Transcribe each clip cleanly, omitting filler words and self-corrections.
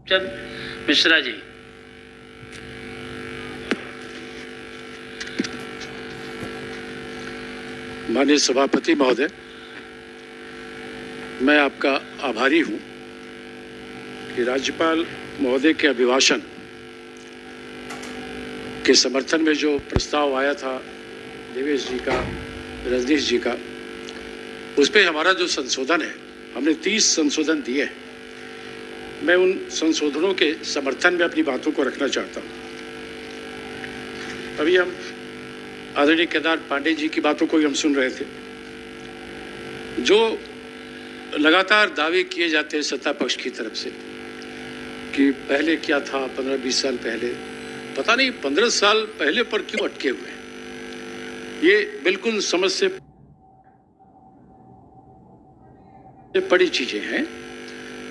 चंद मिश्रा जी। माननीय सभापति महोदय, मैं आपका आभारी हूं कि राज्यपाल महोदय के अभिभाषण के समर्थन में जो प्रस्ताव आया था देवेश जी का, रजनीश जी का, उस पर हमारा जो संशोधन है, हमने 30 संशोधन दिए हैं। मैं उन संशोधनों के समर्थन में अपनी बातों को रखना चाहता हूं। अभी हम आदरणीय केदार पांडे जी की बातों को ही हम सुन रहे थे। जो लगातार दावे किए जाते हैं सत्ता पक्ष की तरफ से कि पहले क्या था, 15-20 साल पहले, पता नहीं 15 साल पहले पर क्यों अटके हुए हैं। ये बिल्कुल समझ से बड़ी चीजें हैं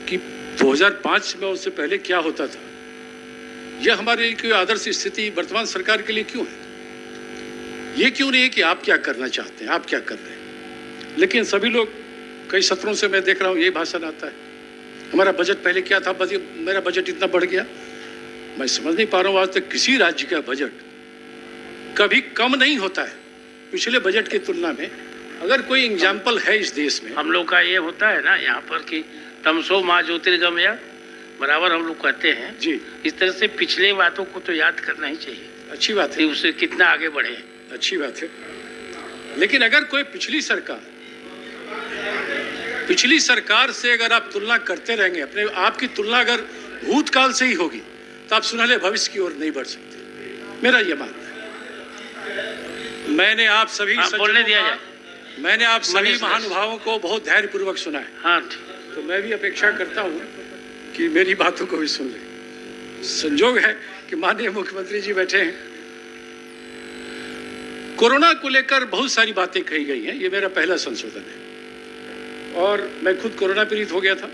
कि 2005 में उससे पहले क्या होता था। यह हमारे लिए आदर्श स्थिति वर्तमान सरकार के लिए क्यों है? ये क्यों नहीं है कि आप क्या करना चाहते हैं, आप क्या कर रहे हैं। लेकिन सभी लोग, कई सत्रों से मैं देख रहा हूं, यही भाषण आता है, हमारा बजट पहले क्या था, मेरा बजट इतना बढ़ गया। मैं समझ नहीं पा रहा हूं, आज तक किसी राज्य का बजट कभी कम नहीं होता है पिछले बजट की तुलना में। अगर कोई एग्जाम्पल है इस देश में, हम लोग का ये होता है ना यहाँ पर कि तमसो माँ ज्योतिर्गमय, बराबर हम लोग कहते हैं जी। इस तरह से पिछले बातों को तो याद करना ही चाहिए। अच्छी बात है, कि उससे कितना आगे बढ़े, अच्छी बात है। लेकिन अगर कोई पिछली सरकार से अगर आप तुलना करते रहेंगे, अपने आप की तुलना अगर भूतकाल से ही होगी, तो आप सुनहरे भविष्य की ओर नहीं बढ़ सकते। मेरा यह मानना है। मैंने आप सभी बोलने दिया जाए, मैंने आप सभी महानुभावों को बहुत धैर्यपूर्वक सुना है। हाँ, तो मैं भी अपेक्षा करता हूँ कि मेरी बातों को भी सुन लें। संजोग है कि माननीय मुख्यमंत्री जी बैठे हैं। कोरोना को लेकर बहुत सारी बातें कही गई हैं। ये मेरा पहला संशोधन है और मैं खुद कोरोना पीड़ित हो गया था।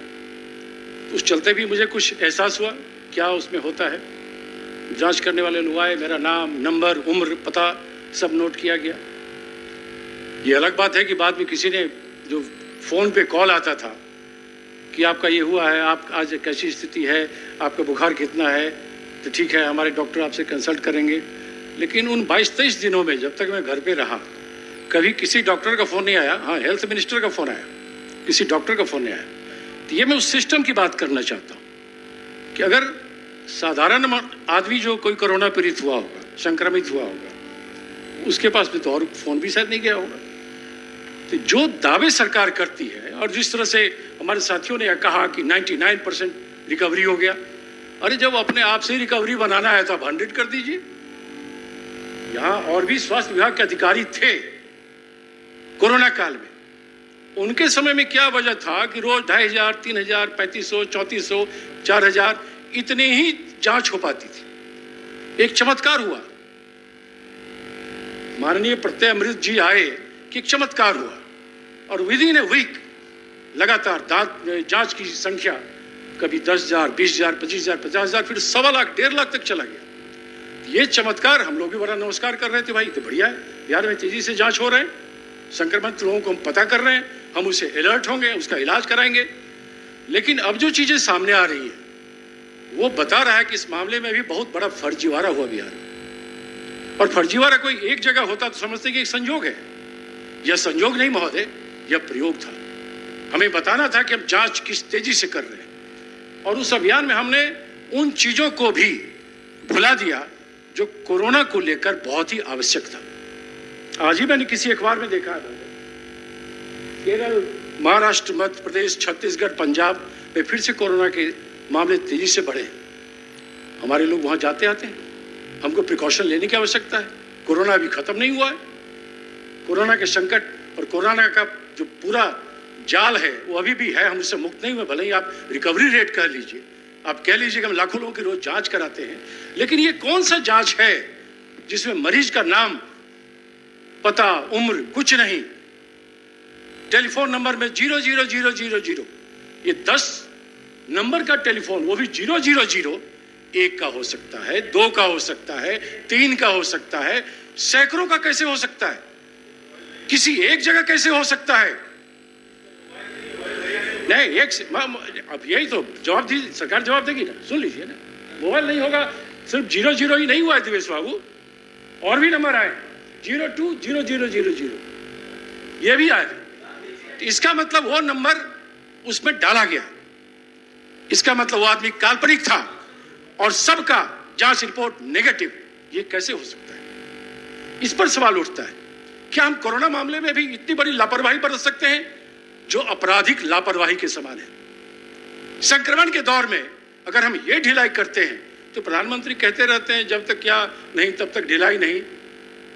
उस चलते भी मुझे कुछ एहसास हुआ क्या उसमें होता है। जांच करने वाले लोग आए, मेरा नाम, नंबर, उम्र, पता सब नोट किया गया। ये अलग बात है कि बाद में किसी ने, जो फोन पे कॉल आता था कि आपका ये हुआ है, आप आज कैसी स्थिति है, आपका बुखार कितना है, तो ठीक है हमारे डॉक्टर आपसे कंसल्ट करेंगे। लेकिन उन 22-23 दिनों में जब तक मैं घर पे रहा, कभी किसी डॉक्टर का फोन नहीं आया। हाँ, हेल्थ मिनिस्टर का फोन आया, किसी डॉक्टर का फोन नहीं आया। तो ये मैं उस सिस्टम की बात करना चाहता हूँ कि अगर साधारण आदमी जो कोई कोरोना पीड़ित हुआ होगा, संक्रमित हुआ होगा, उसके पास भी तो और फोन भी शायद नहीं गया होगा। तो जो दावे सरकार करती है और जिस तरह से हमारे साथियों ने कहा कि 99% रिकवरी हो गया, अरे जब अपने आप से रिकवरी बनाना है तो आप 100 कर दीजिए। यहाँ और भी स्वास्थ्य विभाग के अधिकारी थे कोरोना काल में, उनके समय में क्या वजह था कि रोज 2500, 3000, 3500, 3400, 4000 इतने ही जांच हो पाती थी। एक चमत्कार हुआ, माननीय प्रत्यय अमृत जी आए कि एक चमत्कार हुआ और विद इन ए वीक लगातार जांच की संख्या कभी 10,000, 20,000, 25,000, 50,000, फिर 1.25 लाख, 1.5 लाख तक चला गया। ये चमत्कार हम लोग भी बड़ा नमस्कार कर रहे थे, भाई तो बढ़िया है, बिहार में तेजी से जांच हो रहे हैं, संक्रमित लोगों को हम पता कर रहे हैं, हम उसे अलर्ट होंगे, उसका इलाज कराएंगे। लेकिन अब जो चीजें सामने आ रही है वो बता रहा है कि इस मामले में भी बहुत बड़ा फर्जीवाड़ा हुआ बिहार में। और फर्जीवाड़ा कोई एक जगह होता तो समझते कि एक संयोग है। यह संयोग नहीं महोदय, यह प्रयोग था। हमें बताना था कि हम जांच किस तेजी से कर रहे हैं, और उस अभियान में हमने उन चीजों को भी भुला दिया जो कोरोना को लेकर बहुत ही आवश्यक था। आज ही मैंने किसी अखबार में देखा है, केरल, महाराष्ट्र, मध्य प्रदेश, छत्तीसगढ़, पंजाब में फिर से कोरोना के मामले तेजी से बढ़े। हमारे लोग वहां जाते आते हैं, हमको प्रिकॉशन लेने की आवश्यकता है। कोरोना अभी खत्म नहीं हुआ है। कोरोना के संकट और कोरोना का जो पूरा जाल है वो अभी भी है, हम उससे मुक्त नहीं हुए। भले ही आप रिकवरी रेट कह लीजिए, आप कह लीजिए कि हम लाखों लोगों की रोज जांच कराते हैं, लेकिन ये कौन सा जांच है जिसमें मरीज का नाम, पता, उम्र कुछ नहीं, टेलीफोन नंबर में 00000, ये 10 नंबर का टेलीफोन, वो भी 000, 1 का हो सकता है, 2 का हो सकता है, 3 का हो सकता है, सैकड़ों का कैसे हो सकता है, किसी एक जगह कैसे हो सकता है? नहीं, एक अब यही तो जवाब दी, सरकार जवाब देगी ना, सुन लीजिए ना। मोबाइल नहीं होगा, सिर्फ 00 ही नहीं हुआ है दिवेश बाबू, और भी नंबर आए 02 0000, ये भी आए। इसका मतलब वो नंबर उसमें डाला गया, इसका मतलब वो आदमी काल्पनिक था और सबका जांच रिपोर्ट नेगेटिव। ये कैसे हो सकता है? इस पर सवाल उठता है। क्या हम कोरोना मामले में भी इतनी बड़ी लापरवाही बरत सकते हैं जो आपराधिक लापरवाही के समान है? संक्रमण के दौर में अगर हम ये ढिलाई करते हैं तो प्रधानमंत्री कहते रहते हैं जब तक क्या नहीं तब तक ढिलाई नहीं।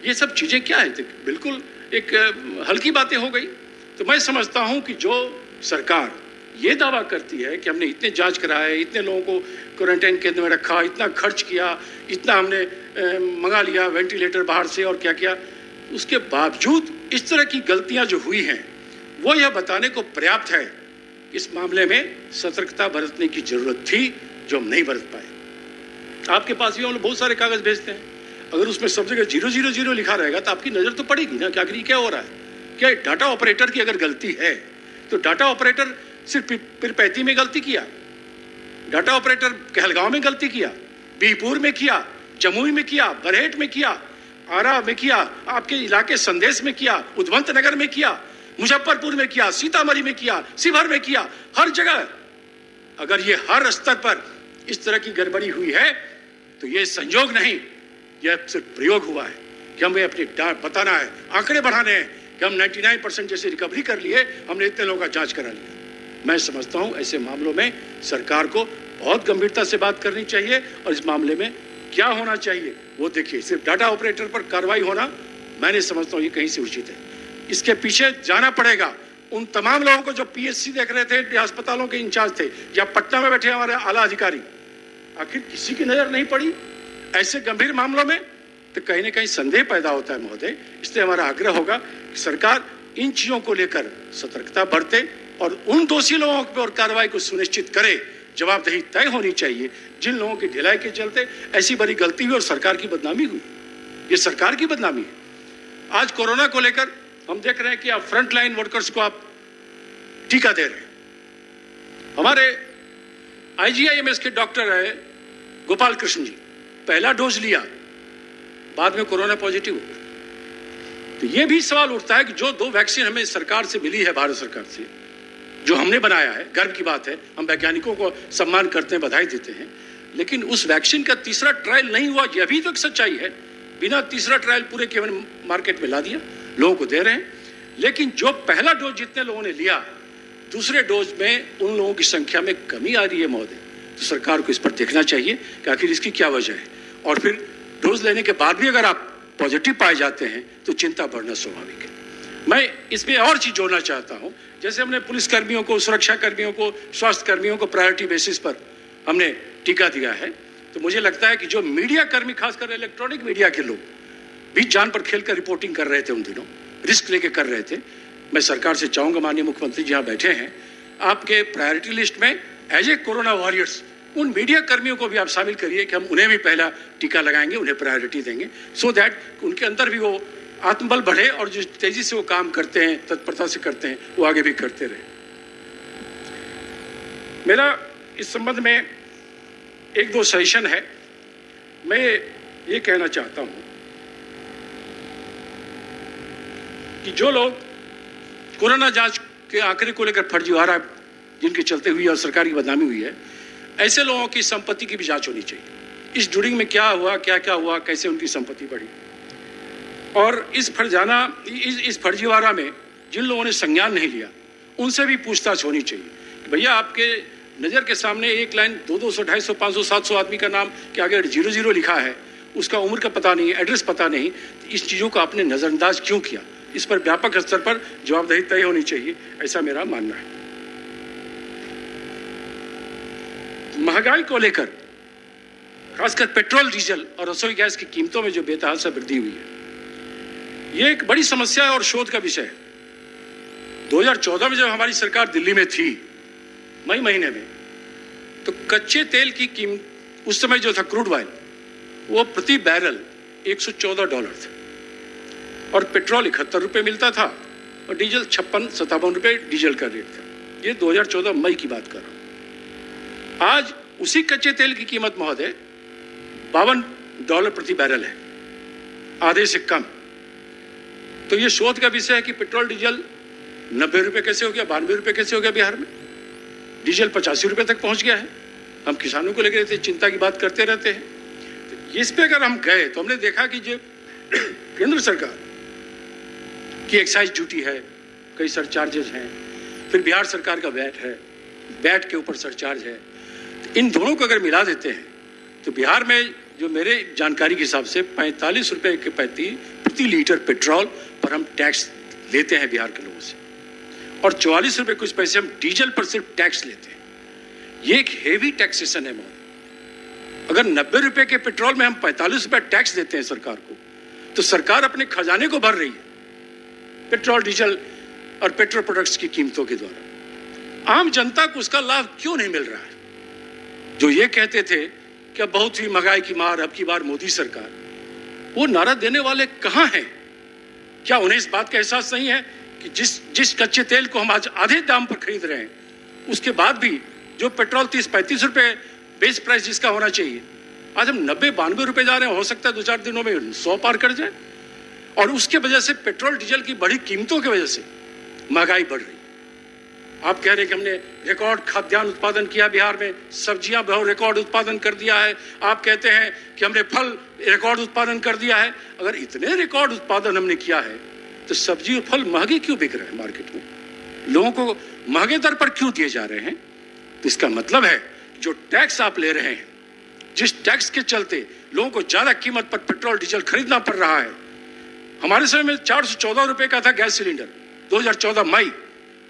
ये सब चीजें क्या है? बिल्कुल एक हल्की बातें हो गई। तो मैं समझता हूं कि जो सरकार ये दावा करती है कि हमने इतने जांच कराए, इतने लोगों को क्वारंटाइन केंद्र में रखा, इतना खर्च किया, इतना हमने मंगा लिया वेंटिलेटर बाहर से और क्या किया, उसके बावजूद इस तरह की गलतियां जो हुई हैं वो यह बताने को पर्याप्त है इस मामले में सतर्कता बरतने की जरूरत थी जो हम नहीं बरत पाए। आपके पास भी हम लोग बहुत सारे कागज भेजते हैं, अगर उसमें सब जगह 000 लिखा रहेगा तो आपकी नजर तो पड़ेगी ना कि आखिर क्या हो रहा है। क्या डाटा ऑपरेटर की अगर गलती है तो डाटा ऑपरेटर सिर्फ पिरपैती में गलती किया, डाटा ऑपरेटर कहलगांव में गलती किया, बीहपुर में किया, जमुई में किया, बरहेट में किया, आरा में किया, आपके इलाके संदेश में किया, उधवंत नगर में किया, मुजफ्फरपुर में किया, सीतामढ़ी में किया, शिवहर में किया, हर जगह अगर ये हर स्तर पर इस तरह की गड़बड़ी हुई है तो ये संयोग नहीं, यह सिर्फ प्रयोग हुआ है कि हमें अपनी बताना है, आंकड़े बढ़ाने हैं कि हम 99% जैसे रिकवरी कर लिए, हमने इतने लोगों का जांच करा लिया। मैं समझता हूं ऐसे मामलों में सरकार को बहुत गंभीरता से बात करनी चाहिए और इस मामले में क्या होना चाहिए वो देखिए। सिर्फ डाटा ऑपरेटर पर कार्रवाई होना मैंने समझता हूं ये कहीं से उचित है। इसके पीछे जाना पड़ेगा उन तमाम लोगों को जो पीएचसी देख रहे थे, अस्पतालों के इंचार्ज थे, या पटना में बैठे हमारे आला अधिकारी, आखिर किसी की नजर नहीं पड़ी ऐसे गंभीर मामलों में? तो कहीं ना कहीं संदेह पैदा होता है महोदय। इसलिए हमारा आग्रह होगा कि सरकार इन चीजों को लेकर सतर्कता बरते और उन दोषी लोगों पर कार्रवाई को सुनिश्चित करे। जवाबदेही तय होनी चाहिए जिन लोगों की ढिलाई के चलते ऐसी बड़ी गलती हुई और सरकार की बदनामी हुई। ये सरकार की बदनामी है। आज कोरोना को लेकर हम देख रहे हैं कि आप फ्रंट लाइन वर्कर्स को आप टीका दे रहे हैं। हमारे आईजीआईएमएस के डॉक्टर है गोपाल कृष्ण जी, पहला डोज लिया, बाद में कोरोना पॉजिटिव हो। तो ये भी सवाल उठता है कि जो 2 वैक्सीन हमें सरकार से मिली है, भारत सरकार से, जो हमने बनाया है, गर्व की बात है, हम वैज्ञानिकों को सम्मान करते हैं, बधाई देते हैं, लेकिन उस वैक्सीन का तीसरा ट्रायल नहीं हुआ, यह भी तो एक सच्चाई है। बिना तीसरा ट्रायल पूरे केवल मार्केट में ला दिया, लोगों को दे रहे हैं। लेकिन जो पहला डोज जितने लोगों ने लिया, दूसरे डोज में उन लोगों की संख्या में कमी आ रही है महोदय। तो सरकार को इस पर देखना चाहिए कि आखिर इसकी क्या वजह है। और फिर डोज लेने के बाद भी अगर आप पॉजिटिव पाए जाते हैं तो चिंता बढ़ना स्वाभाविक है। मैं इसमें और चीज जोड़ना चाहता हूं, जैसे हमने पुलिस कर्मियों को, सुरक्षा कर्मियों को, स्वास्थ्य कर्मियों को प्रायोरिटी बेसिस पर हमने टीका दिया है, तो मुझे लगता है कि जो मीडिया कर्मी, खासकर इलेक्ट्रॉनिक मीडिया के लोग भी जान पर खेलकर रिपोर्टिंग कर रहे थे, उन दिनों रिस्क लेके कर रहे थे, मैं सरकार से चाहूंगा, माननीय मुख्यमंत्री जी यहाँ बैठे हैं, आपके प्रायोरिटी लिस्ट में एज ए कोरोना वॉरियर्स उन मीडिया कर्मियों को भी आप शामिल करिए कि हम उन्हें भी पहला टीका लगाएंगे, उन्हें प्रायोरिटी देंगे, सो दैट उनके अंदर भी वो आत्मबल बढ़े और जो तेजी से वो काम करते हैं, तत्परता से करते हैं, वो आगे भी करते रहे। मेरा इस संबंध में 1-2 सजेशन है। मैं ये कहना चाहता हूं कि जो लोग कोरोना जांच के आंकड़े को लेकर फर्जीवाड़ा जिनके चलते हुई और सरकार की बदनामी हुई है, ऐसे लोगों की संपत्ति की भी जांच होनी चाहिए। इस ड्यूरिंग में क्या हुआ, क्या क्या हुआ, कैसे उनकी संपत्ति बढ़ी, और इस फर्जीवाड़ा में जिन लोगों ने संज्ञान नहीं लिया उनसे भी पूछताछ होनी चाहिए कि भैया आपके नज़र के सामने एक लाइन 200, 250, 500, 700 आदमी का नाम के आगे 00 लिखा है, उसका उम्र का पता नहीं, एड्रेस पता नहीं, तो इस चीज़ों को आपने नज़रअंदाज क्यों किया? इस पर व्यापक स्तर पर जवाबदेही तय होनी चाहिए, ऐसा मेरा मानना है। महंगाई को लेकर खासकर पेट्रोल, डीजल और रसोई गैस की कीमतों में जो बेतहाशा वृद्धि हुई है, ये एक बड़ी समस्या है और शोध का विषय है। 2014 में जब हमारी सरकार दिल्ली में थी, मई महीने में, तो कच्चे तेल की कीमत उस समय जो था क्रूड ऑयल, वो प्रति बैरल $114 थे और पेट्रोल 71 रुपये मिलता था और डीजल 56-57 रुपये डीजल का रेट था। ये 2014 मई की बात कर रहा हूँ। आज उसी कच्चे तेल की कीमत महोदय $52 प्रति बैरल है, आधे से कम। तो ये शोध का विषय है कि पेट्रोल डीजल 90 रुपए कैसे हो गया, 92 रुपए कैसे हो गया बिहार में। डीजल 85 रुपए तक पहुंच गया है। हम किसानों को लेकर इतनी चिंता की बात करते रहते हैं। तो इस पे अगर हम गए तो हमने देखा कि जो केंद्र सरकार की एक्साइज ड्यूटी है, कई सरचार्जेस हैं, फिर बिहार सरकार का वैट है, वैट के ऊपर सरचार्ज है। तो इन दोनों को अगर मिला देते हैं तो बिहार में जो मेरे जानकारी के हिसाब से 45 रुपए के प्रति लीटर पेट्रोल पर हम टैक्स लेते हैं बिहार के लोगों से, और 44 रुपए कुछ पैसे हम डीजल पर सिर्फ टैक्स लेते हैं। ये एक हेवी टैक्सेशन है महोदय। अगर 90 रुपए के पेट्रोल में हम 45 रुपए टैक्स देते हैं सरकार को, तो सरकार अपने खजाने को भर रही है पेट्रोल डीजल और पेट्रोल प्रोडक्ट्स की कीमतों के द्वारा। आम जनता को उसका लाभ क्यों नहीं मिल रहा है? जो ये कहते थे कि अब बहुत ही महंगाई की मार, अब की बार मोदी सरकार, वो नारा देने वाले कहां हैं? क्या उन्हें इस बात का एहसास नहीं है कि जिस कच्चे तेल को हम आज आधे दाम पर खरीद रहे हैं, उसके बाद भी जो पेट्रोल 30-35 रुपए बेस प्राइस जिसका होना चाहिए, आज हम 90-92 रुपए जा रहे हैं। हो सकता है 2-4 दिनों में 100 पार कर जाए। और उसके वजह से पेट्रोल डीजल की बढ़ी कीमतों की वजह से महंगाई बढ़ रही है। आप कह रहे हैं कि हमने रिकॉर्ड खाद्यान्न उत्पादन किया बिहार में, सब्जियां बहुत रिकॉर्ड उत्पादन कर दिया है। आप कहते हैं कि हमने फल रिकॉर्ड उत्पादन कर दिया है। अगर इतने रिकॉर्ड उत्पादन हमने किया है तो सब्जी और फल महंगे क्यों बिक रहे हैं मार्केट में? लोगों को महंगे दर पर क्यों दिए जा रहे हैं? तो इसका मतलब है जो टैक्स आप ले रहे हैं, जिस टैक्स के चलते लोगों को ज्यादा कीमत पर पेट्रोल डीजल खरीदना पड़ रहा है। हमारे समय में 414 रुपए का था गैस सिलेंडर 2014 मई,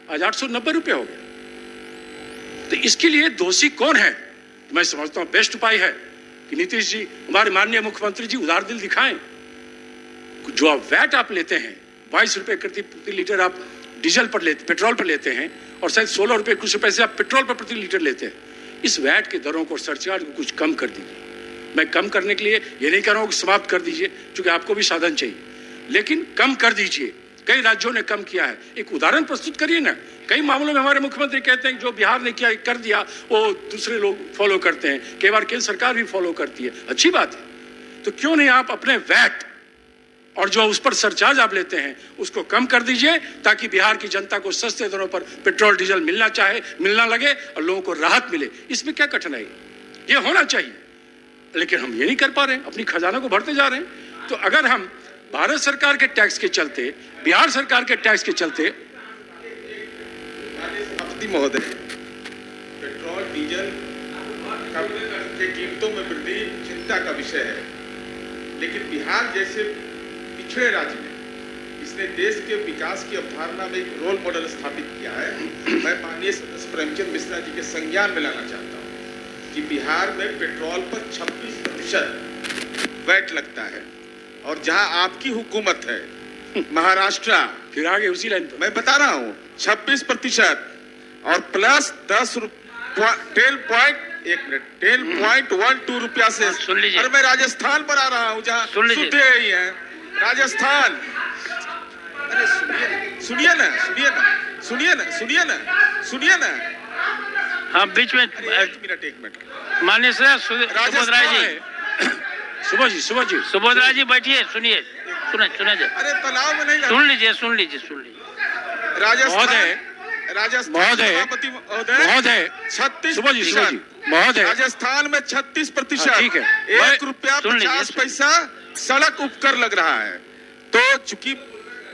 आज 890 रुपए हो गया। तो इसके लिए दोषी कौन है? तो मैं समझता हूं बेस्ट उपाय है कि नीतीश जी, हमारे माननीय मुख्यमंत्री जी उदार दिल दिखाएं। जो आप वैट आप लेते हैं 22 रुपए प्रति लीटर आप डीजल पर लेते, पेट्रोल पर लेते हैं, और शायद 16 रुपए कुछ पैसे आप पेट्रोल पर प्रति लीटर लेते हैं। इस वैट के दरों को, सरचार्ज को कुछ कम कर दीजिए। मैं कम करने के लिए ये नहीं कह रहा हूं कि समाप्त कर दीजिए, क्योंकि आपको भी साधन चाहिए, लेकिन कम कर दीजिए। कई राज्यों ने कम किया है, एक उदाहरण प्रस्तुत करिए ना। कई मामलों में हमारे मुख्यमंत्री कहते हैं जो बिहार ने किया कर दिया वो दूसरे लोग फॉलो करते हैं, कई बार केंद्र सरकार भी फॉलो करती है, अच्छी बात है। तो क्यों नहीं आप अपने वैट और जो उस पर सरचार्ज आप लेते हैं उसको कम कर दीजिए, ताकि बिहार की जनता को सस्ते दरों पर पेट्रोल डीजल मिलना लगे और लोगों को राहत मिले। इसमें क्या कठिनाई? ये होना चाहिए, लेकिन हम ये नहीं कर पा रहे हैं, अपनी खजाना को भरते जा रहे हैं। तो अगर हम भारत सरकार के टैक्स के चलते, बिहार सरकार के टैक्स के चलते, महोदय, पेट्रोल डीजल के कीमतों में वृद्धि चिंता का विषय है, लेकिन बिहार जैसे पिछड़े राज्य में इसने देश के विकास की अवधारणा में एक रोल मॉडल स्थापित किया है। मैं माननीय सदस्य प्रेमचंद मिश्रा जी के संज्ञान में लाना चाहता हूँ कि बिहार में पेट्रोल पर 26% वैट लगता है, और जहां आपकी हुकूमत है महाराष्ट्र, फिर आगे उसी लाइन पर मैं बता रहा हूं 26% और प्लस 10.12 रुपया से। सुन लीजिए। अरे मैं राजस्थान पर आ रहा हूं जहां सुनते ही हैं राजस्थान। अरे सुनिए ना। हाँ, बीच में एक मिनट माननीय सुबोध राय जी, सुबोध राय जी बैठिए, सुनिए। अरे तनाव में नहीं, सुन लीजिए। राजस्थान 36% महोदय, राजस्थान में 36%, ठीक है, 1 रुपया 50 पैसा सड़क उपकर लग रहा है। तो चूंकि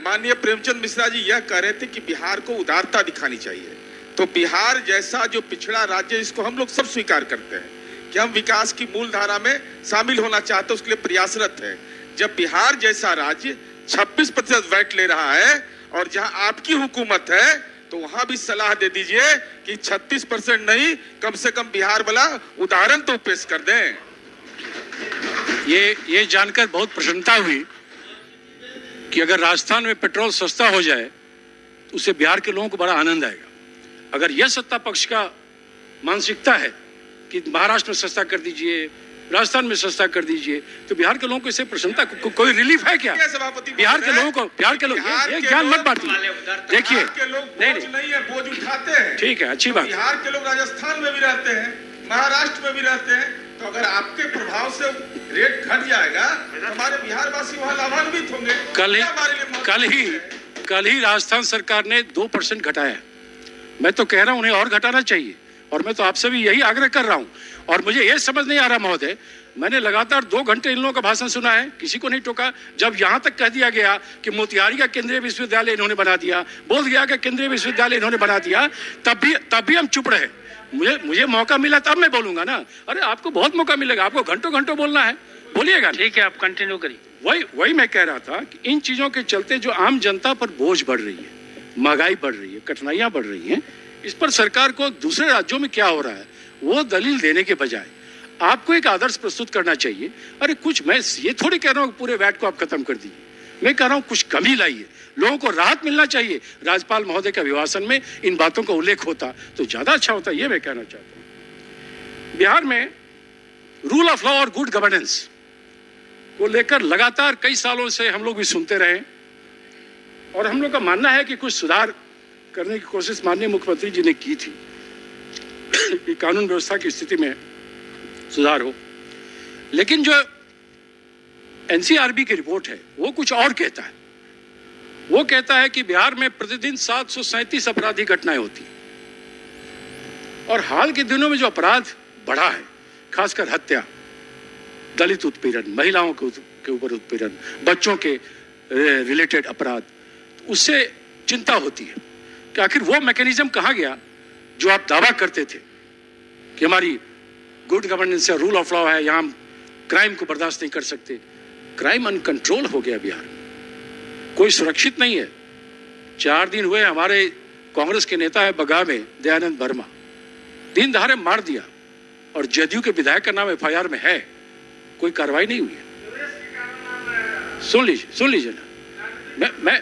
माननीय प्रेमचंद मिश्रा जी यह कह रहे थे कि बिहार को उदारता दिखानी चाहिए, तो बिहार जैसा जो पिछड़ा राज्य, इसको हम लोग सब स्वीकार करते हैं कि हम विकास की मूल धारा में शामिल होना चाहते हैं, उसके लिए प्रयासरत है। जब बिहार जैसा राज्य 26% वैट ले रहा है और जहां आपकी हुकूमत है, तो वहां भी सलाह दे दीजिए कि 36% नहीं, कम से कम बिहार वाला उदाहरण तो पेश कर दें। ये जानकर बहुत प्रसन्नता हुई कि अगर राजस्थान में पेट्रोल सस्ता हो जाए तो उससे बिहार के लोगों को बड़ा आनंद आएगा। अगर यह सत्ता पक्ष का मानसिकता है कि महाराष्ट्र में सस्ता कर दीजिए, राजस्थान में सस्ता कर दीजिए, तो बिहार के लोगों को इससे प्रसन्नता कोई रिलीफ है क्या? बिहार के लोग ये ज्ञान मत बांटिए। देखिए, नहीं है, बोझ उठाते हैं। ठीक है, अच्छी बात। बिहार के लोग राजस्थान में भी रहते हैं, महाराष्ट्र में भी रहते हैं, तो अगर आपके प्रभाव से रेट घट जाएगा तो हमारे बिहार वासी वहां लाभान्वित होंगे। कल ही राजस्थान सरकार ने 2% घटाया। मैं तो कह रहा हूं उन्हें और घटाना चाहिए, और मैं तो आपसे भी यही आग्रह कर रहा हूं। और मुझे यह समझ नहीं आ रहा महोदय, मैंने लगातार 2 घंटे इन लोगों का भाषण सुना है, किसी को नहीं टोका। जब यहां तक कह दिया गया कि मोतिहारी का केंद्रीय विश्वविद्यालय इन्होंने बना दिया, बोध गया कि केंद्रीय विश्वविद्यालय इन्होंने बना दिया, तब भी हम चुप रहे। मुझे मौका मिला तब मैं बोलूंगा ना। अरे आपको बहुत मौका मिलेगा, आपको घंटों घंटों बोलना है, बोलिएगा। ठीक है, आप कंटिन्यू करिए। वही मैं कह रहा था कि इन चीजों के चलते जो आम जनता पर बोझ बढ़ रही है, महंगाई बढ़ रही है, कठिनाइयां बढ़ रही हैं, इस पर सरकार को दूसरे राज्यों में क्या हो रहा है वो दलील देने के बजाय आपको एक आदर्श प्रस्तुत करना चाहिए। अरे कुछ, मैं ये थोड़ी कह रहा हूँ पूरे वैट को आप खत्म कर दीजिए, मैं कह रहा हूँ कुछ कमी लाइए, लोगों को राहत मिलना चाहिए। राज्यपाल महोदय के अभिभाषण में इन बातों का उल्लेख होता तो ज्यादा अच्छा होता, ये मैं कहना चाहता हूँ। बिहार में रूल ऑफ लॉ और गुड गवर्नेंस को लेकर लगातार कई सालों से हम लोग भी सुनते रहे, और हम लोग का मानना है कि कुछ सुधार करने की कोशिश माननीय मुख्यमंत्री जी ने की थी कि कानून व्यवस्था की स्थिति में सुधार हो। लेकिन जो एनसीआरबी की रिपोर्ट है वो कुछ और कहता है। वो कहता है कि बिहार में प्रतिदिन 737 आपराधिक घटनाएं होती हैं, और हाल के दिनों में जो अपराध बढ़ा है, खासकर हत्या, दलित उत्पीड़न, महिलाओं के ऊपर उत्पीड़न, बच्चों के रिलेटेड अपराध, उससे चिंता होती है कि आखिर वो मैकेनिज्म कहां गया जो आप दावा करते थे कि हमारी गुड गवर्नेंस या रूल ऑफ लॉ है, यहां हम क्राइम को बर्दाश्त नहीं कर सकते। क्राइम अनकंट्रोल हो गया बिहार में, कोई सुरक्षित नहीं है। 4 दिन हुए, हमारे कांग्रेस के नेता है बगहा में दयानंद वर्मा, दिन दहाड़े मार दिया, और जदयू के विधायक का नाम एफआईआर में है, कोई कार्रवाई नहीं हुई है। सुन लीजिए ना, मैं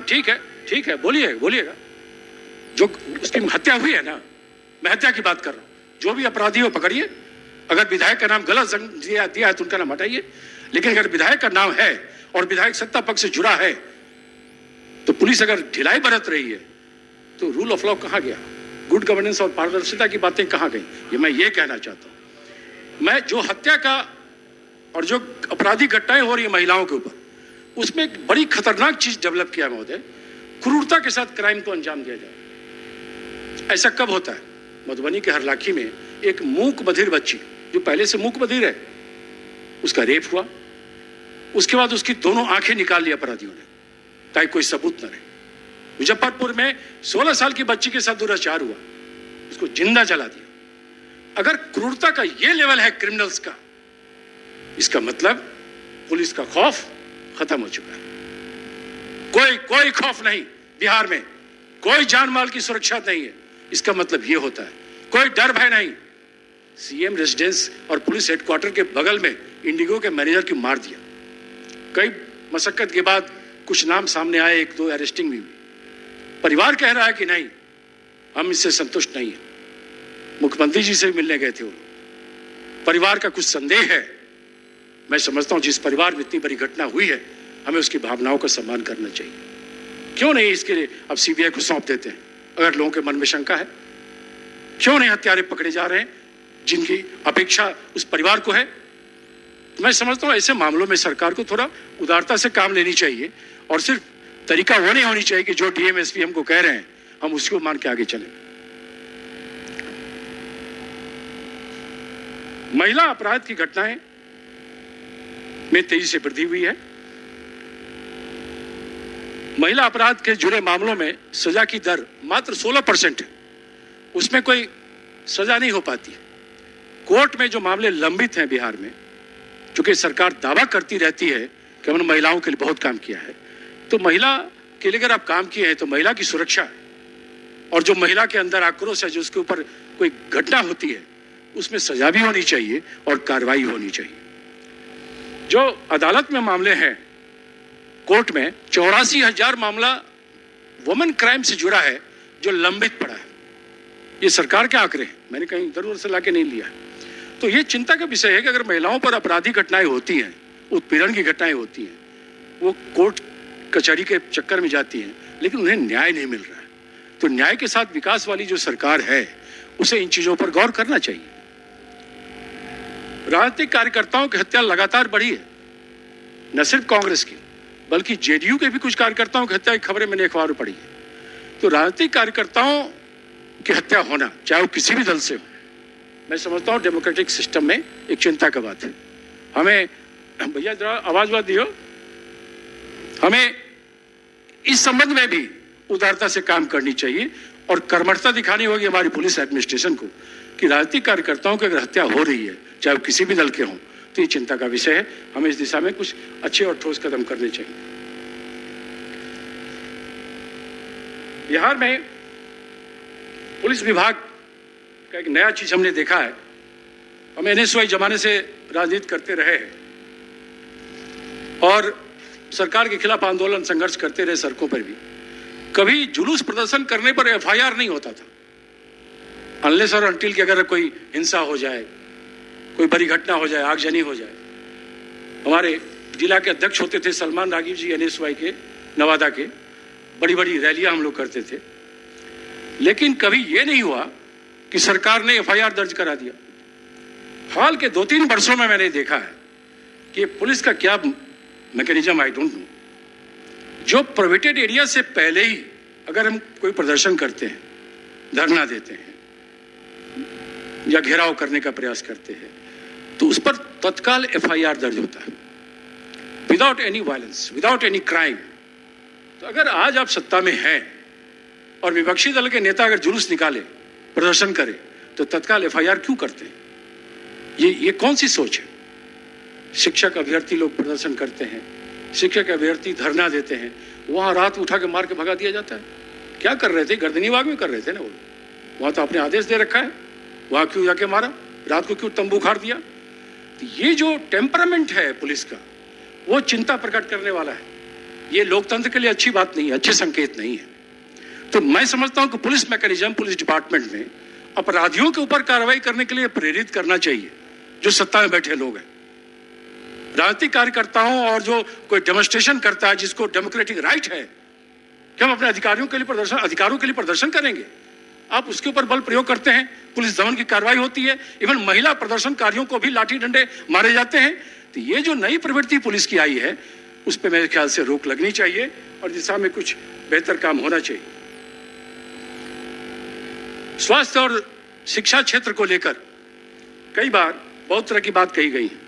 ठीक है, बोलिएगा। जो उसकी हत्या हुई है ना, मैं हत्या की बात कर रहा हूं। जो भी अपराधी हो पकड़िए, अगर विधायक का नाम गलत दिया है तो उनका नाम हटाइए, लेकिन अगर विधायक का नाम है और विधायक सत्ता पक्ष से जुड़ा है, तो पुलिस अगर ढिलाई बरत रही है तो रूल ऑफ लॉ कहां गया, गुड गवर्नेंस और पारदर्शिता की बातें कहां गई, ये मैं ये कहना चाहता हूं। मैं जो हत्या का और जो आपराधिक घटनाएं हो रही है महिलाओं के ऊपर, उसमें एक बड़ी खतरनाक चीज डेवलप किया महोदय, क्रूरता के साथ क्राइम को अंजाम दिया जाए। ऐसा कब होता है? मधुबनी के हरलाखी में एक मूक बधिर बच्ची, जो पहले से मूक बधिर है, उसका रेप हुआ, उसके बाद उसकी दोनों आंखें निकाल ली अपराधियों ने ताकि कोई सबूत न रहे। मुजफ्फरपुर में 16 साल की बच्ची के साथ दुराचार हुआ, उसको जिंदा जला दिया। अगर क्रूरता का ये लेवल है क्रिमिनल्स का, इसका मतलब पुलिस का खौफ खत्म हो चुका है। कोई खौफ नहीं बिहार में, कोई जान माल की सुरक्षा नहीं है। इसका मतलब यह होता है कोई डर भय नहीं। सीएम रेजिडेंस और पुलिस हेडक्वार्टर के बगल में इंडिगो के मैनेजर की मार दिया। कई मशक्कत के बाद कुछ नाम सामने आए, 1-2 अरेस्टिंग भी हुई। परिवार कह रहा है कि नहीं, हम इससे संतुष्ट नहीं है। मुख्यमंत्री जी से भी मिलने गए थे वो, परिवार का कुछ संदेह है। मैं समझता हूं जिस परिवार में इतनी बड़ी घटना हुई है, हमें उसकी भावनाओं का सम्मान करना चाहिए। क्यों नहीं इसके लिए अब सीबीआई को सौंप देते हैं अगर लोगों के मन में शंका है? क्यों नहीं हत्यारे पकड़े जा रहे हैं जिनकी अपेक्षा उस परिवार को है? मैं समझता हूं ऐसे मामलों में सरकार को थोड़ा उदारता से काम लेनी चाहिए, और सिर्फ तरीका वो नहीं होनी चाहिए कि जो डीएम एसपी हमको कह रहे हैं हम उसको मान के आगे चलें। महिला अपराध की घटनाएं में तेजी से वृद्धि हुई है। महिला अपराध के जुड़े मामलों में सजा की दर मात्र 16% है, उसमें कोई सजा नहीं हो पाती। कोर्ट में जो मामले लंबित हैं बिहार में, चूंकि सरकार दावा करती रहती है कि हमने महिलाओं के लिए बहुत काम किया है, तो महिला के लिए अगर आप काम किए हैं तो महिला की सुरक्षा और जो महिला के अंदर आक्रोश है, जो उसके ऊपर कोई घटना होती है, उसमें सजा भी होनी चाहिए और कार्रवाई होनी चाहिए। जो अदालत में मामले हैं, कोर्ट में 84,000 मामला वुमेन क्राइम से जुड़ा है जो लंबित पड़ा है। ये सरकार के आंकड़े हैं, मैंने कहीं इधर उधर से लाके नहीं लिया। तो ये चिंता का विषय है कि अगर महिलाओं पर आपराधिक घटनाएं होती हैं, उत्पीड़न की घटनाएं होती हैं, वो कोर्ट कचहरी के चक्कर में जाती हैं, लेकिन उन्हें न्याय नहीं मिल रहा है। तो न्याय के साथ विकास वाली जो सरकार है, उसे इन चीजों पर गौर करना चाहिए। राजनीतिक कार्यकर्ताओं की हत्या लगातार बढ़ी है, न सिर्फ कांग्रेस की बल्कि जेडीयू के भी कुछ कार्यकर्ताओं की हत्या की खबरें मैंने अखबार में पढ़ी है। तो राजनीतिक कार्यकर्ताओं की हत्या होना, चाहे वो किसी भी दल से हो, मैं समझता हूं डेमोक्रेटिक सिस्टम में एक चिंता का बात है। हमें, भैया जरा आवाज दियो, हमें इस संबंध में भी उदारता से काम करनी चाहिए और कर्मठता दिखानी होगी हमारी पुलिस एडमिनिस्ट्रेशन को कि राजनीतिक कार्यकर्ताओं की अगर हत्या हो रही है, चाहे वो किसी भी दल के हों, तो ये चिंता का विषय है। हमें इस दिशा में कुछ अच्छे और ठोस कदम करने चाहिए। बिहार में पुलिस विभाग का एक नया चीज हमने देखा है। हम एनएसयूआई जमाने से राजनीति करते रहे हैं और सरकार के खिलाफ आंदोलन संघर्ष करते रहे सड़कों पर भी। कभी जुलूस प्रदर्शन करने पर एफआईआर नहीं होता था, अनलेस और अनटिल कि अगर कोई हिंसा हो जाए, कोई बड़ी घटना हो जाए, आगजनी हो जाए। हमारे जिला के अध्यक्ष होते थे सलमान रागीव जी एनएसयूआई के, नवादा के, बड़ी बड़ी रैलियां हम लोग करते थे, लेकिन कभी यह नहीं हुआ कि सरकार ने एफआईआर दर्ज करा दिया। हाल के 2-3 वर्षों में मैंने देखा है कि पुलिस का क्या मैकेनिज्म, आई डोंट नो, जो प्रोहिबिटेड एरिया से पहले ही अगर हम कोई प्रदर्शन करते हैं, धरना देते हैं या घेराव करने का प्रयास करते हैं, तो उस पर तत्काल एफआईआर दर्ज होता है, without any violence, without any crime. तो अगर आज आप सत्ता में हैं और विपक्षी दल के नेता अगर जुलूस निकाले, प्रदर्शन करे, तो तत्काल एफआईआर क्यों करते हैं? ये कौन सी सोच है? शिक्षक अभ्यर्थी लोग प्रदर्शन करते हैं, शिक्षक अभ्यर्थी धरना देते हैं, वहां रात उठा के मार के भगा दिया जाता है। क्या कर रहे थे? गर्दनी बाग में कर रहे थे ना वो, वहां तो आपने आदेश दे रखा है, वहां क्यों जाके मारा? रात को क्यों तंबू उखाड़ दिया? तो ये जो टेम्परामेंट है पुलिस का, वो चिंता प्रकट करने वाला है। ये लोकतंत्र के लिए अच्छी बात नहीं है, अच्छे संकेत नहीं है। तो मैं समझता हूं कि पुलिस मैकेनिज्म, पुलिस डिपार्टमेंट में अपराधियों के ऊपर कार्रवाई करने के लिए प्रेरित करना चाहिए जो सत्ता में बैठे लोग हैं। राजनीतिक कार्यकर्ताओं और जो कोई डेमोन्स्ट्रेशन करता है, जिसको डेमोक्रेटिक राइट है कि हम अपने अधिकारों के लिए प्रदर्शन करेंगे, आप उसके ऊपर बल प्रयोग करते हैं, पुलिस दमन की कार्रवाई होती है, इवन महिला प्रदर्शनकारियों को भी लाठी डंडे मारे जाते हैं। तो ये जो नई प्रवृत्ति पुलिस की आई है, उस पर मेरे ख्याल से रोक लगनी चाहिए और दिशा में कुछ बेहतर काम होना चाहिए। स्वास्थ्य और शिक्षा क्षेत्र को लेकर कई बार बहुत तरह की बात कही गई है।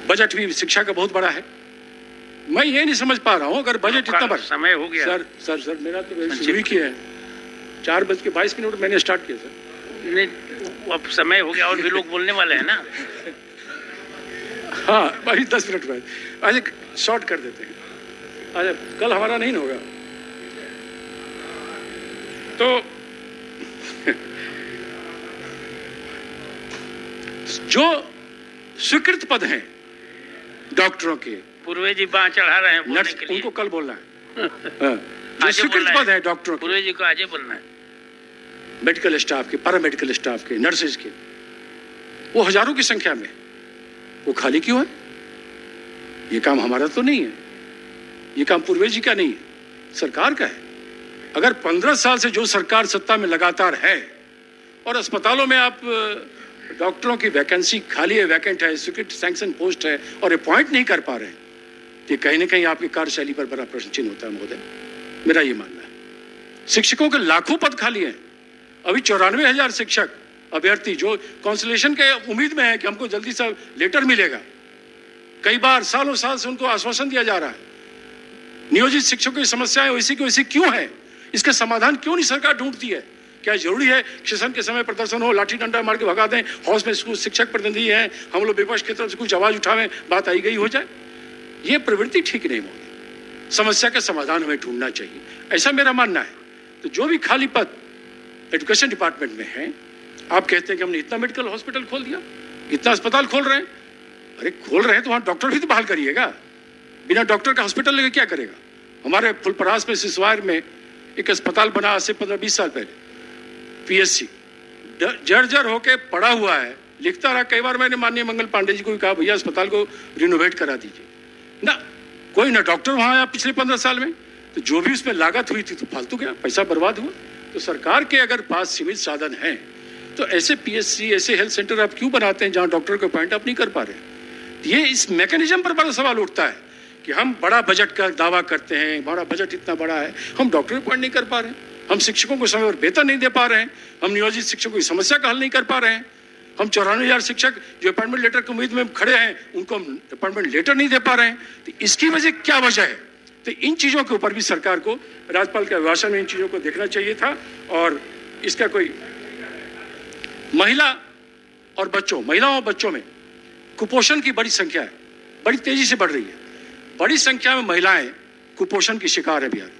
बजट भी शिक्षा का बहुत बड़ा है। मैं ये नहीं समझ पा रहा हूं, अगर बजट इतना बड़ा, समय हो गया सर मेरा तो शुरू किया है, 4:22 मैंने स्टार्ट किया सर। नहीं, अब समय हो गया और भी लोग बोलने वाले हैं ना। हाँ भाई, 10 मिनट बाद आज शॉर्ट कर देते हैं। आज कल हमारा नहीं होगा तो जो स्वीकृत पद हैं डॉक्टरों के, पूर्वे जी बाँह चढ़ा रहे हैं बोलने नर्स, के लिए। उनको कल बोलना है। जो स्वीकृत पद है डॉक्टरों के, पूर्वे जी को आज ही बोलना है। मेडिकल स्टाफ के, पैरा मेडिकल स्टाफ के, नर्सेज के, वो हजारों की संख्या में, वो खाली क्यों है? ये काम हमारा तो नहीं है, ये काम पूर्वे जी का नहीं है, सरकार का है। अगर 15 साल से जो सरकार सत्ता में लगातार है और अस्पतालों में आप डॉक्टरों की वैकेंसी खाली है, वैकेंट है, स्वीकृत सैंक्शन पोस्ट है और अपॉइंट नहीं कर पा रहे हैं, तो कहीं ना कहीं आपकी कार्यशैली पर बड़ा प्रश्न चिन्ह होता है महोदय, मेरा ये मानना है। शिक्षकों के लाखों पद खाली हैं, अभी 94,000 शिक्षक अभ्यर्थी जो कांसुलेशन के उम्मीद में है कि हमको जल्दी से लेटर मिलेगा, कई बार सालों साल से उनको आश्वासन दिया जा रहा है। नियोजित शिक्षकों की समस्याएं वैसी की वैसी क्यों है? इसका समाधान क्यों नहीं सरकार ढूंढती है? क्या जरूरी है सेशन के समय प्रदर्शन हो, लाठी डंडा मार के भगा दें, हाउस में स्कूल शिक्षक प्रतिनिधि हैं, हम लोग विपक्ष की तरफ से कुछ आवाज उठावें, बात आई गई हो जाए? ये प्रवृत्ति ठीक नहीं होगी। समस्या का समाधान हमें ढूंढना चाहिए, ऐसा मेरा मानना है। तो जो भी खाली पद एजुकेशन डिपार्टमेंट में है, आप कहते हैं कि हमने इतना मेडिकल हॉस्पिटल खोल दिया, इतना अस्पताल खोल रहे हैं, अरे खोल रहे हैं तो वहां डॉक्टर भी तो बहाल करिएगा। बिना डॉक्टर का हॉस्पिटल लेकर क्या करेगा? हमारे फुलपरास में, सिसवार में एक अस्पताल बना आज से 15-20 साल पहले, पीएससी जर्जर होके पड़ा हुआ है, लिखता रहा। कई बार मैंने माननीय मंगल पांडे जी को भी कहा, भैया अस्पताल को रिनोवेट करा दीजिए ना, कोई ना डॉक्टर वहां आया पिछले 15 साल में। तो जो भी उसमें लागत हुई थी तो फालतू गया, पैसा बर्बाद हुआ। तो सरकार के अगर पास सीमित साधन हैं तो ऐसे पीएचसी, ऐसे हेल्थ सेंटर आप क्यों बनाते हैं जहां डॉक्टर को अपॉइंट आप नहीं कर पा रहे? ये इस मैकेनिज्म पर बड़ा सवाल उठता है कि हम बड़ा बजट का दावा करते हैं, हमारा बजट इतना बड़ा है, हम डॉक्टर अपॉइंट नहीं कर पा रहे हैं, हम शिक्षकों को समय पर वेतन नहीं दे पा रहे हैं, हम नियोजित शिक्षकों की समस्या का हल नहीं कर पा रहे हैं, हम 94,000 शिक्षक जो अपॉइंटमेंट लेटर की उम्मीद में खड़े हैं उनको हम अपॉइंटमेंट लेटर नहीं दे पा रहे हैं। तो इसकी वजह क्या वजह है? तो इन चीज़ों के ऊपर भी सरकार को, राज्यपाल के अभिभाषण में इन चीज़ों को देखना चाहिए था। और इसका कोई महिलाओं और बच्चों में कुपोषण की बड़ी संख्या है, बड़ी तेजी से बढ़ रही है। बड़ी संख्या में महिलाएं कुपोषण की शिकार है बिहार में।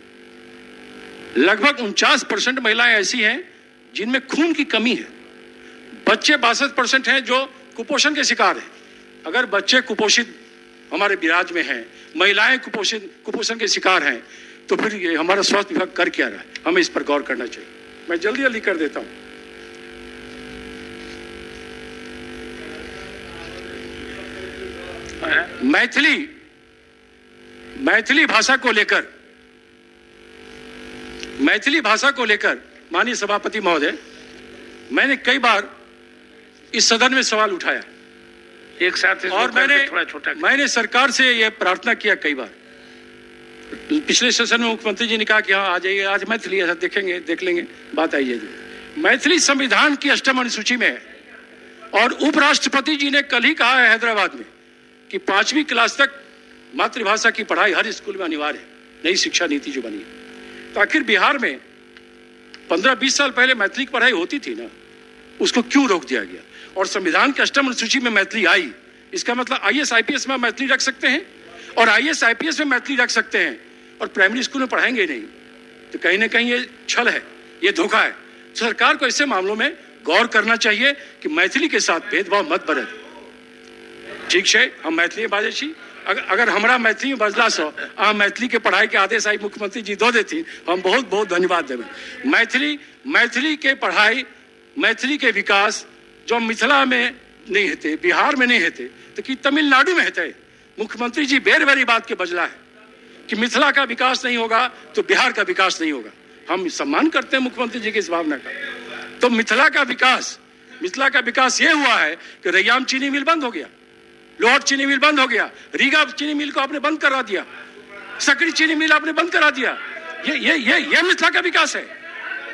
लगभग 49% महिलाएं ऐसी हैं जिनमें खून की कमी है। बच्चे 62% हैं जो कुपोषण के शिकार हैं। अगर बच्चे कुपोषित हमारे बिराज में हैं, महिलाएं कुपोषण के शिकार हैं, तो फिर ये हमारा स्वास्थ्य विभाग कर क्या रहा है? हमें इस पर गौर करना चाहिए। मैं जल्दी कर देता हूं। मैथिली भाषा को लेकर माननीय सभापति महोदय, मैंने कई बार इस सदन में सवाल उठाया एक साथ, और मैंने सरकार से यह प्रार्थना किया कई बार। पिछले सेशन में मुख्यमंत्री जी ने कहा कि हाँ आ जाइए, आज मैथिली ऐसा देख लेंगे, बात आई है। मैथिली संविधान की 8वीं अनुसूची में है और उपराष्ट्रपति जी ने कल ही कहा है हैदराबाद में कि 5वीं क्लास तक मातृभाषा की पढ़ाई हर स्कूल में अनिवार्य है, नई शिक्षा नीति जो बनी है। तो आखिर बिहार में 15-20 साल पहले मैथिली की पढ़ाई होती थी ना, उसको क्यों रोक दिया गया? और संविधान की 8वीं अनुसूची में मैथिली आई, इसका मतलब IAS IPS में मैथिली रख सकते हैं और IAS IPS में मैथिली रख सकते हैं और प्राइमरी स्कूल में पढ़ाएंगे नहीं। तो कहीं ना कहीं ये छल है, ये धोखा है। सरकार को ऐसे मामलों में गौर करना चाहिए कि मैथिली के साथ भेदभाव मत बरत। ठीक है, हम मैथिली बाजे छी, अगर हमारा मैथिली में बजला सो आ मैथिली के पढ़ाई के आदेश आई मुख्यमंत्री जी दो देती, हम बहुत बहुत धन्यवाद देवे। मैथिली के पढ़ाई, मैथिली के विकास जो मिथिला में नहीं हेते, बिहार में नहीं हेते, तो कि तमिलनाडु में हेते। मुख्यमंत्री जी बेर बेरी बात के बजला है कि मिथिला का विकास नहीं होगा तो बिहार का विकास नहीं होगा। हम सम्मान करते हैं मुख्यमंत्री जी की इस भावना का। तो मिथिला का विकास ये हुआ है कि रैयाम चीनी मिल बंद हो गया, लोहट चीनी मिल बंद हो गया, रीगा चीनी मिल को आपने बंद करा दिया, सकरी चीनी मिल आपने बंद करा दिया। ये मिथिला का विकास है।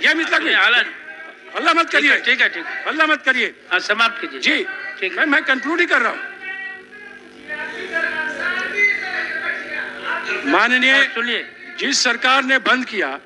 ये मिथिला का अल्लाह मत करिए, ठीक है, अल्लाह मत करिए, समाप्त कीजिए जी। ठीक है, मैं कंक्लूड ही कर रहा हूं। माननीय, सुनिए, जिस सरकार ने बंद किया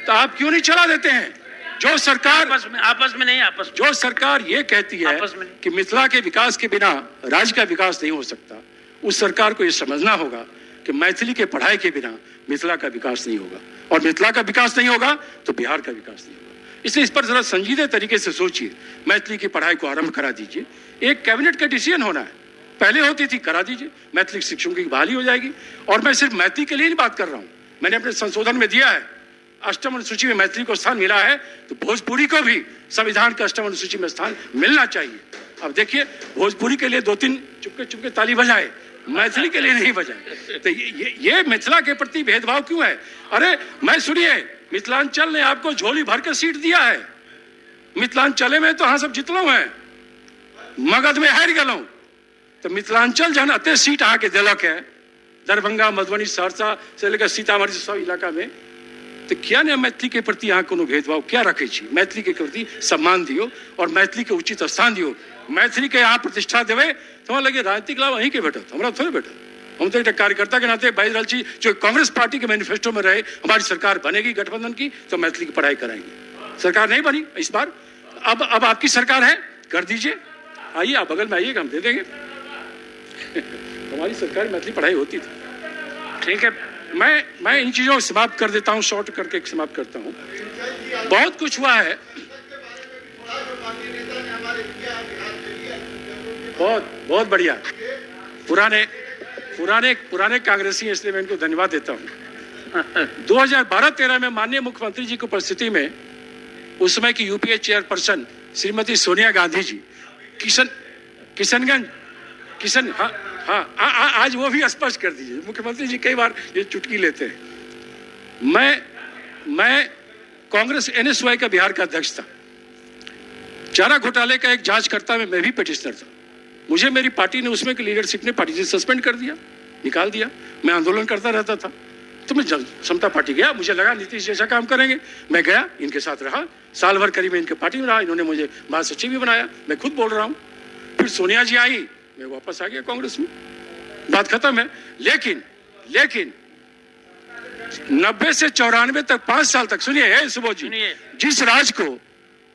तो आप क्यों नहीं चला देते हैं? जो सरकार आपस में नहीं, जो सरकार ये कहती है कि मिथिला के विकास के बिना राज्य का विकास नहीं हो सकता, उस सरकार को ये समझना होगा कि मैथिली के पढ़ाई के बिना मिथिला का विकास नहीं होगा, और मिथिला का विकास नहीं होगा तो बिहार का विकास नहीं होगा। इसलिए इस पर जरा संजीदे तरीके से सोचिए। मैथिली की पढ़ाई को आरंभ करा दीजिए। एक कैबिनेट का डिसीजन होना है, पहले होती थी, करा दीजिए। मैथिली शिक्षकों की बहाली हो जाएगी। और मैं सिर्फ मैथिली के लिए नहीं बात कर रहा हूं, मैंने अपने संशोधन में दिया है 8वीं अनुसूची में मैथिली को स्थान मिला है, तो भोजपुरी को भी संविधान की 8वीं अनुसूची में स्थान मिलना चाहिए। अब देखिए, भोजपुरी के लिए 2-3 चुपके ताली बजाए, मैथिली के लिए नहीं बजाए। तो ये मिथिला के प्रति भेदभाव क्यों है? अरे मैं सुनिए, मिथिलांचल ने आपको झोली भर के सीट दिया है। मिथिलांचल में तो हाँ सब जितलो है, मगध में हार गलो, तो मिथिलांचल जन अते सीट आके दिलक है, दरभंगा, मधुबनी, सहरसा से लेकर सीतामढ़ी सब इलाका में, तो क्या ने मैथिली के प्रति यहाँ कोनो भेदभाव क्या रखे छी? मैथिली के प्रति सम्मान दियो और मैथिली के उचित स्थान दियो। मैथिली के यहाँ प्रतिष्ठा देवे तो हमारा लगे राजनीतिक लाभ वहीं के बैठत, हमारा थोड़े बैठत। हम तो एक कार्यकर्ता के नाते बाई रही छी, जो कांग्रेस पार्टी के मैनिफेस्टो में रहे, हमारी सरकार बनेगी गठबंधन की तो मैथिली की पढ़ाई कराएंगे। सरकार नहीं बनी इस बार, अब आपकी सरकार है, कर दीजिए। आइए, आप बगल में आइएगा, हम दे देंगे। हमारी सरकार मैथिली पढ़ाई होती थी। ठीक है, मैं इन चीजों को समाप्त कर देता हूं, शॉर्ट करके समाप्त करता हूं। बहुत कुछ हुआ है, बहुत बढ़िया। पुराने कांग्रेसी, इसलिए मैं इनको धन्यवाद देता हूं। 2012-13 में माननीय मुख्यमंत्री जी की उपस्थिति में उस समय की यूपीए चेयरपर्सन श्रीमती सोनिया गांधी जी किशनगंज आज वो भी स्पष्ट कर दीजिए। मुख्यमंत्री जी कई बार ये चुटकी लेते हैं। मैं कांग्रेस NSY का बिहार का अध्यक्ष था। चारा घोटाले का एक जांचकर्ता में मैं भी पिटिशनर था। मुझे मेरी पार्टी ने, उसमें की लीडरशिप ने पार्टी से सस्पेंड कर दिया, निकाल दिया। मैं आंदोलन करता रहता था, तो मैं समता पार्टी गया। मुझे लगा नीतीश जैसा काम करेंगे, मैं गया, इनके साथ रहा, साल भर करीब इनके पार्टी में रहा। इन्होंने मुझे महासचिव भी बनाया, मैं खुद बोल रहा हूँ। फिर सोनिया जी आई, मैं वापस आ गया कांग्रेस में, बात खत्म है। लेकिन 90 से 94 तक, 5 साल तक, सुनिए सुबोध जी, जिस राज को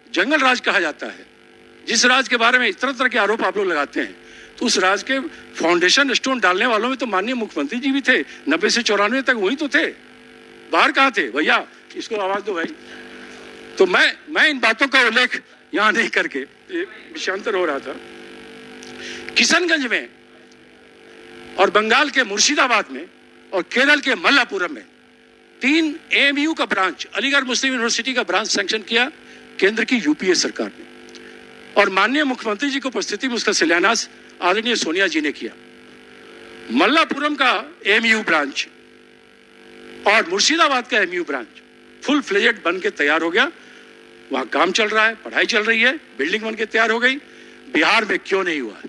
जंगल राज कहा जाता है, जिस राज के बारे में इस तरह के आरोप आप लोग लगाते हैं, तो उस राज के फाउंडेशन स्टोन डालने वालों में तो माननीय मुख्यमंत्री जी भी थे। 90 से 94 तक वही तो थे, बाहर कहाँ थे भैया? इसको आवाज दो भाई। तो मैं इन बातों का उल्लेख यहां नहीं करके, विषयांतर हो रहा था। किशनगंज में और बंगाल के मुर्शिदाबाद में और केरल के मल्लापुरम में 3 AMU का ब्रांच, अलीगढ़ मुस्लिम यूनिवर्सिटी का ब्रांच सैंक्शन किया केंद्र की UPA सरकार ने, और माननीय मुख्यमंत्री जी की उपस्थिति में उसका शिलान्यास आदरणीय सोनिया जी ने किया। मल्लापुरम का AMU ब्रांच और मुर्शिदाबाद का AMU ब्रांच फुल फ्लेजेड बन के तैयार हो गया। वहां काम चल रहा है, पढ़ाई चल रही है, बिल्डिंग बन के तैयार हो गई। बिहार में क्यों नहीं हुआ?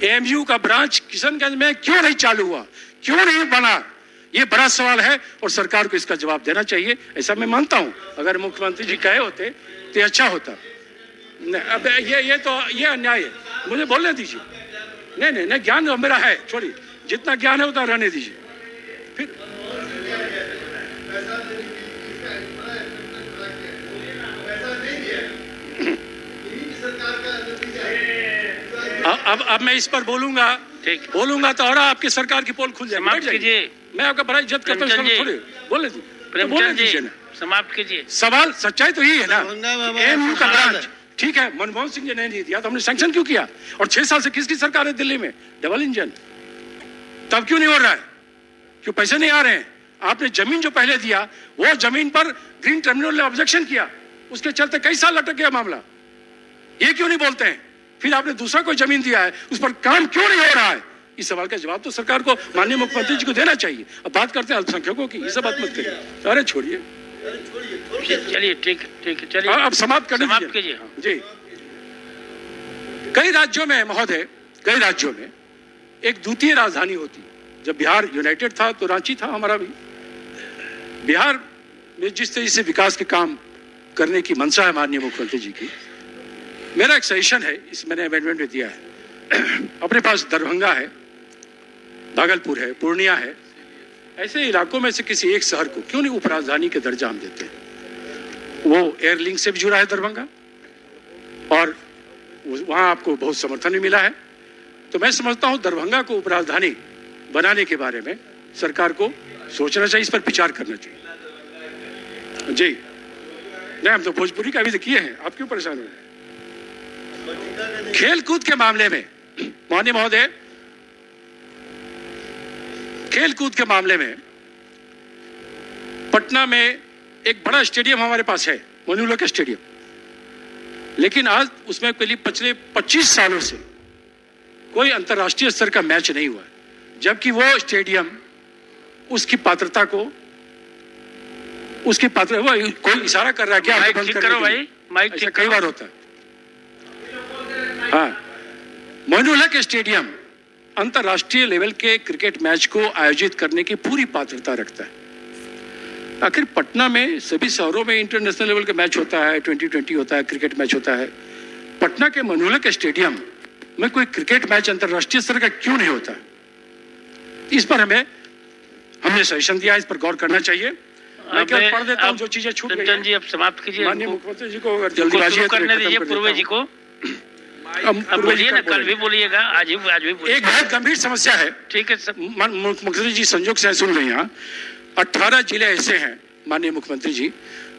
AMU का ब्रांच किशनगंज में क्यों नहीं चालू हुआ, क्यों नहीं बना? ये बड़ा सवाल है और सरकार को इसका जवाब देना चाहिए, ऐसा मैं मानता हूं। अगर मुख्यमंत्री जी कहे होते तो अच्छा होता। अब ये अन्याय है, मुझे बोलने दीजिए। नहीं, ज्ञान मेरा है, छोड़िए, जितना ज्ञान है उतना रहने दीजिए। फिर अब मैं इस पर बोलूंगा तो और आपकी सरकार की पोल खुल जाएगी। मैं आपका बड़ा इज्जत करता हूँ, थोड़े बोलने दीजिए ना, समाप्त कीजिए। सवाल सच्चाई तो यही है ना, AMU का ब्रांच, ठीक है, मनमोहन सिंह जी ने नहीं दिया तो हमने सैंक्शन क्यों किया? और 6 साल से किसकी सरकार है दिल्ली में? Double engine. तब क्यों नहीं हो रहा है? क्यों पैसे नहीं आ रहे हैं? आपने जमीन जो पहले दिया, वो जमीन पर ग्रीन टर्मिनल ने ऑब्जेक्शन किया, उसके चलते कई साल लटक गया मामला। ये क्यों नहीं बोलते हैं? फिर आपने दूसरा कोई जमीन दिया है, उस पर काम क्यों नहीं हो रहा है? इस सवाल का जवाब तो सरकार को, माननीय मुख्यमंत्री जी को देना चाहिए। अब बात करते हैं अल्पसंख्यकों की, ये सब बात मत करिए। अरे छोड़िए, चलिए ठीक है, चलिए अब समाप्त कीजिए जी। कई राज्यों में महोदय, कई राज्यों में एक द्वितीय राजधानी होती। जब बिहार यूनाइटेड था तो रांची था हमारा भी। बिहार में जिस तरह से विकास के काम करने की मंशा है माननीय मुख्यमंत्री जी की, मेरा एक सजेशन है, इस मैंने अमेंडमेंट में दिया है। अपने पास दरभंगा है, भागलपुर है, पूर्णिया है, ऐसे इलाकों में से किसी एक शहर को क्यों नहीं उपराजधानी के दर्जा हम देते हैं? वो एयर लिंक से भी जुड़ा है दरभंगा, और वहां आपको बहुत समर्थन भी मिला है। तो मैं समझता हूं दरभंगा को उपराजधानी बनाने के बारे में सरकार को सोचना चाहिए, इस पर विचार करना चाहिए जी। नहीं, हम तो भोजपुरी का भी किए हैं, आप क्यों परेशान हो रहे हैं? खेलकूद के मामले में माननीय महोदय, खेलकूद के मामले में पटना में एक बड़ा स्टेडियम हमारे पास है, मनुलक स्टेडियम, लेकिन आज उसमें पिछले 25 सालों से कोई अंतर्राष्ट्रीय स्तर का मैच नहीं हुआ, जबकि वो स्टेडियम उसकी पात्रता को, वो कोई इशारा कर रहा है क्या? माइक ठीक करो भाई, माइक ठीक कई बार होता है। हाँ, मोइनुलहक स्टेडियम अंतर्राष्ट्रीय लेवल के क्रिकेट मैच को आयोजित करने की पूरी पात्रता रखता है। आखिर पटना में सभी शहरों में इंटरनेशनल लेवल का मैच होता है, 2020 होता है, क्रिकेट मैच होता है। पटना के मोइनुलहक स्टेडियम में कोई क्रिकेट मैच अंतर्राष्ट्रीय स्तर का क्यों नहीं होता? इस पर हमने सजेशन दिया, इस पर गौर करना चाहिए। मैं पढ़ देता हूं जो चीजें छूट गई जी। अब समाप्त कीजिए, माननीय मुख्यमंत्री जी को जल्दीबाजी करने दीजिए, पूर्वे जी को। अब बोलिए ना, कल भी बोलिएगा, आज भी बोलिए। एक बहुत गंभीर समस्या है, ठीक है, मुख्यमंत्री जी संजोग से सुन रहे हैं। 18 जिले ऐसे हैं माननीय मुख्यमंत्री जी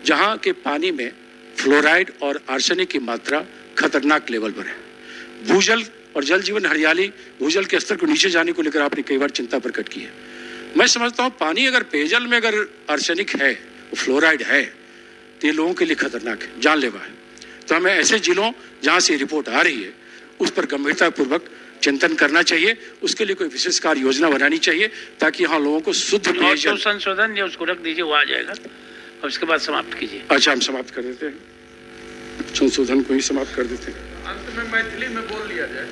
जहां के पानी में फ्लोराइड और आर्सेनिक की मात्रा खतरनाक लेवल पर है। भूजल और जल जीवन हरियाली, भूजल के स्तर को नीचे जाने को लेकर आपने कई बार चिंता प्रकट की है। मैं समझता हूं पानी, अगर पेयजल में अगर आर्सेनिक है, फ्लोराइड है, तो ये लोगों के लिए खतरनाक है, जानलेवा है। तो हमें ऐसे जिलों जहां से रिपोर्ट आ रही है उस पर गंभीरता पूर्वक चिंतन करना चाहिए, उसके लिए कोई विशेष कार्य योजना बनानी चाहिए ताकि यहाँ लोगों को शुद्ध पेयजल। संशोधन या उसको रख दीजिए, वो आ जाएगा, और उसके बाद समाप्त कीजिए। अच्छा, हम समाप्त कर देते हैं। संशोधन को ही समाप्त कर देते हैं। अंत में मैथिली में बोल लिया जाए।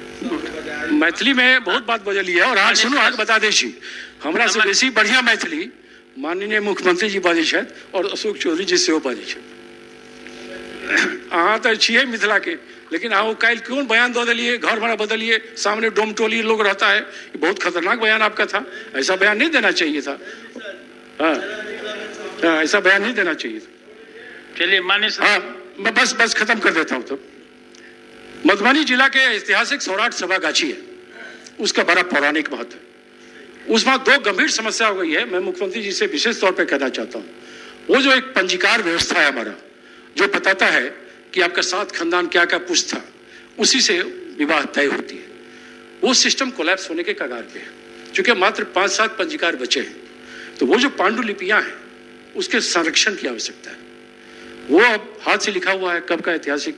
मैथिली में बहुत बात बजली है और आग सुनो आग बता दे छी हमरा से बेसी बढ़िया मैथिली माननीय मुख्यमंत्री जी बाजै छथि और अशोक चौधरी जी सेहो बाजै छथि। अहाँ तो छिए मिथिला के, लेकिन अहाँ काल्हि क्यों बयान दो दिलिए, घर भाड़ा बदलिए, सामने डोम टोली लोग रहता है, ये बहुत खतरनाक बयान आपका था। ऐसा बयान नहीं देना चाहिए था। हाँ, ऐसा बयान नहीं देना चाहिए था। चलिए मान्य हाँ, मैं बस खत्म कर देता हूँ। तो मधुबनी जिला के ऐतिहासिक सौराठ सभागाछी है, उसका बड़ा पौराणिक महत्व है। उसमें दो गंभीर समस्या हो गई है। मैं मुख्यमंत्री जी से विशेष तौर पे कहना चाहता हूँ, वो जो एक पंजीकार व्यवस्था है हमारा, जो बताता है कि आपका सात खानदान क्या क्या पुष्ट था, उसी से विवाह तय होती है, वो सिस्टम कोलैप्स होने के कगार पे है। चूंकि मात्र 5-7 पंजीकार बचे हैं, तो वो जो पांडुलिपियां हैं उसके संरक्षण की आवश्यकता है। वो अब हाथ से लिखा हुआ है, कब का ऐतिहासिक,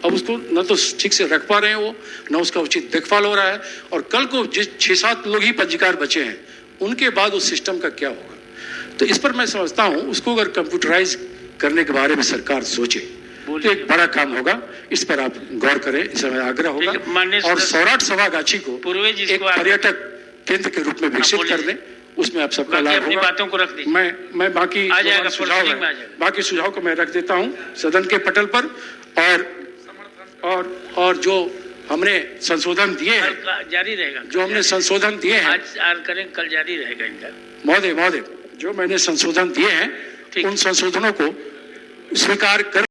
अब उसको न तो ठीक से रख पा रहे हैं वो, न उसका उचित देखभाल हो रहा है। और कल को जिस 6-7 लोग ही पंजीकार बचे हैं, उनके बाद उस सिस्टम का क्या होगा। तो इस पर मैं समझता हूँ उसको अगर कंप्यूटराइज करने के बारे में सरकार सोचे तो एक बड़ा काम होगा। इस पर आप गौर करें, इस समय आग्रह होगा। और सौराठ सभागाछी को एक पर्यटक केंद्र के रूप में विकसित कर दें, उसमें आप सबका लाभ होगा। बातों को रख दीजिए। मैं बाकी सुझाव को मैं रख देता हूं सदन के पटल पर। और जो हमने संशोधन दिए हैं, जारी रहेगा। जो हमने संशोधन दिए हैं आज करें, कल जारी रहेगा इनका। महोदय, जो मैंने संशोधन दिए हैं, उन संशोधनों को स्वीकार कर